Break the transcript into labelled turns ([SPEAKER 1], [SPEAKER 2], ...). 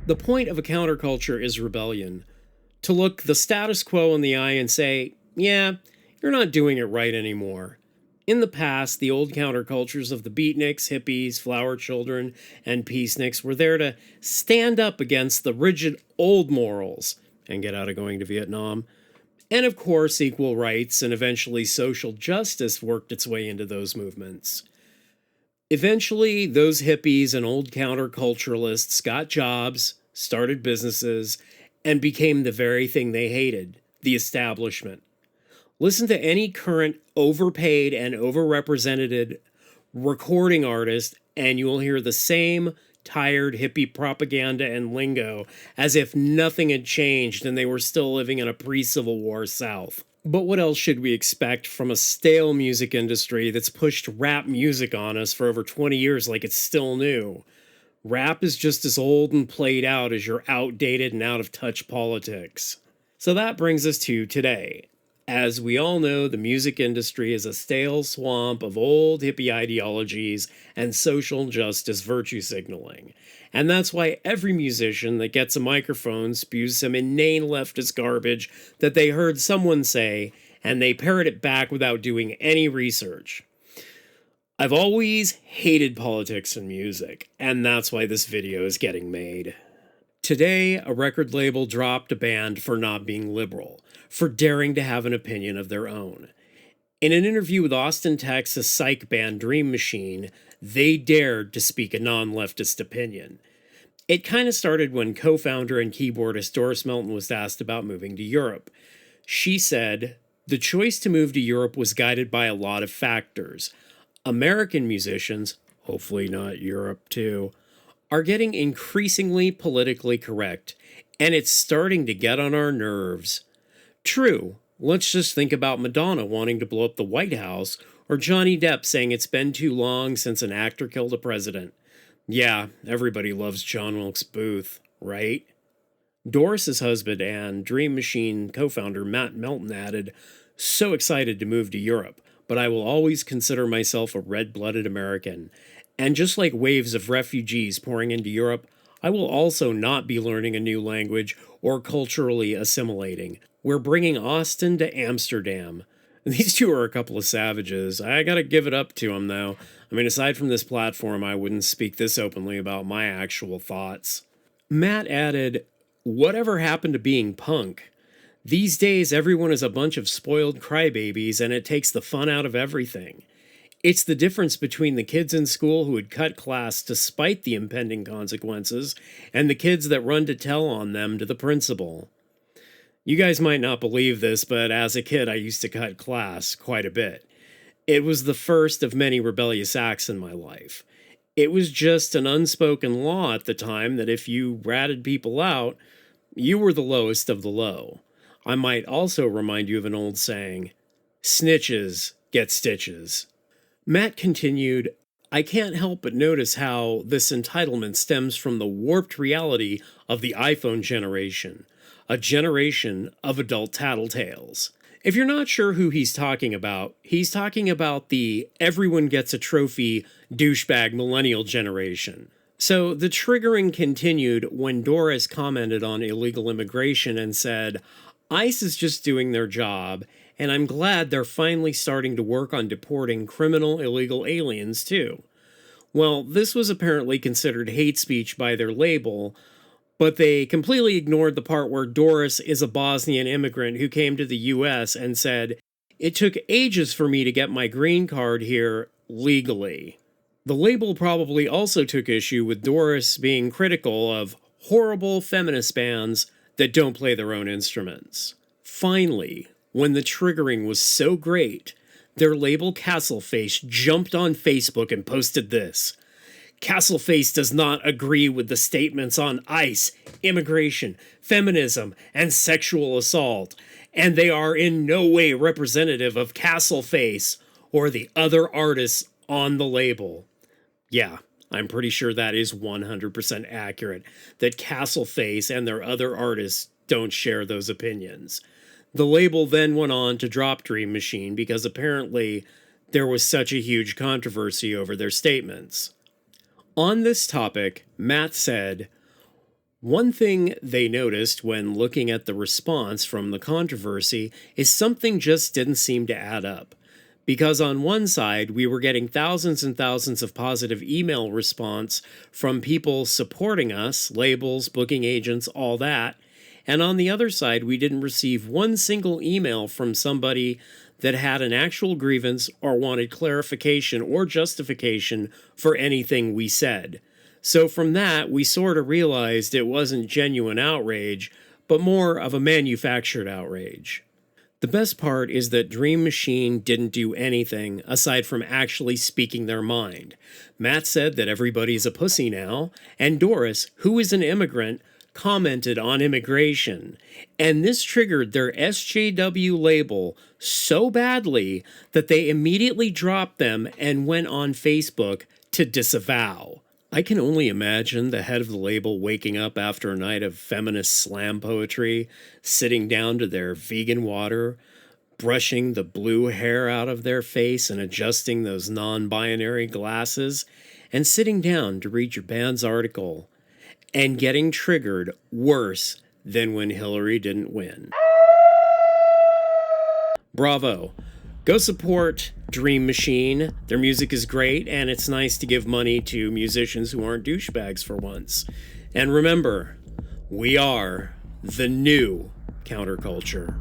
[SPEAKER 1] The point of a counterculture is rebellion. To look the status quo in the eye and say, yeah, you're not doing it right anymore. In the past, the old countercultures of the beatniks, hippies, flower children, and peaceniks were there to stand up against the rigid old morals and get out of going to Vietnam. And of course, equal rights and eventually social justice worked its way into those movements. Eventually, those hippies and old counterculturalists got jobs, started businesses, and became the very thing they hated, the establishment. Listen to any current overpaid and overrepresented recording artist, and you will hear the same tired hippie propaganda and lingo as if nothing had changed and they were still living in a pre-Civil War South. But what else should we expect from a stale music industry that's pushed rap music on us for over 20 years like it's still new? Rap is just as old and played out as your outdated and out of touch politics. So that brings us to today. As we all know, the music industry is a stale swamp of old hippie ideologies and social justice virtue signaling. And that's why every musician that gets a microphone spews some inane leftist garbage that they heard someone say, and they parrot it back without doing any research. I've always hated politics and music, and that's why this video is getting made. Today, a record label dropped a band for not being liberal, for daring to have an opinion of their own. In an interview with Austin, Texas psych band Dream Machine, they dared to speak a non-leftist opinion. It kind of started when co-founder and keyboardist Doris Melton was asked about moving to Europe. She said, "The choice to move to Europe was guided by a lot of factors. American musicians, hopefully not Europe too, are getting increasingly politically correct, and it's starting to get on our nerves. True, let's just think about Madonna wanting to blow up the White House, or Johnny Depp saying it's been too long since an actor killed a president. Yeah, everybody loves John Wilkes Booth, right?" Doris's husband and Dream Machine co-founder Matt Melton added, "So excited to move to Europe, but I will always consider myself a red-blooded American. And just like waves of refugees pouring into Europe, I will also not be learning a new language or culturally assimilating. We're bringing Austin to Amsterdam." These two are a couple of savages. I gotta give it up to them, though. I mean, aside from this platform, I wouldn't speak this openly about my actual thoughts. Matt added, "Whatever happened to being punk? These days, everyone is a bunch of spoiled crybabies, and it takes the fun out of everything. It's the difference between the kids in school who would cut class despite the impending consequences and the kids that run to tell on them to the principal." You guys might not believe this, but as a kid, I used to cut class quite a bit. It was the first of many rebellious acts in my life. It was just an unspoken law at the time that if you ratted people out, you were the lowest of the low. I might also remind you of an old saying, "Snitches get stitches." Matt continued, "I can't help but notice how this entitlement stems from the warped reality of the iPhone generation, a generation of adult tattletales." If you're not sure who he's talking about the everyone gets a trophy douchebag millennial generation. So the triggering continued when Doris commented on illegal immigration and said, "ICE is just doing their job, and I'm glad they're finally starting to work on deporting criminal illegal aliens too." Well, this was apparently considered hate speech by their label, but they completely ignored the part where Doris is a Bosnian immigrant who came to the US and said, "It took ages for me to get my green card here legally." The label probably also took issue with Doris being critical of horrible feminist bands that don't play their own instruments. Finally, when the triggering was so great, their label Castleface jumped on Facebook and posted this: "Castleface does not agree with the statements on ICE, immigration, feminism, and sexual assault, and they are in no way representative of Castleface or the other artists on the label." Yeah, I'm pretty sure that is 100% accurate, that Castleface and their other artists don't share those opinions. The label then went on to drop Dream Machine because apparently there was such a huge controversy over their statements. On this topic, Matt said, One thing they noticed when looking at the response from the controversy is something just didn't seem to add up. Because on one side, we were getting thousands and thousands of positive email response from people supporting us, labels, booking agents, all that. And on the other side, we didn't receive one single email from somebody that had an actual grievance or wanted clarification or justification for anything we said. So from that, we sort of realized it wasn't genuine outrage, but more of a manufactured outrage. The best part is that Dream Machine didn't do anything aside from actually speaking their mind. Matt said that everybody's a pussy now, and Doris, who is an immigrant, commented on immigration. And this triggered their SJW label so badly that they immediately dropped them and went on Facebook to disavow. I can only imagine the head of the label waking up after a night of feminist slam poetry, sitting down to their vegan water, brushing the blue hair out of their face and adjusting those non-binary glasses, and sitting down to read your band's article, and getting triggered worse than when Hillary didn't win. Bravo. Go support Dream Machine. Their music is great, and it's nice to give money to musicians who aren't douchebags for once. And remember, we are the new counterculture.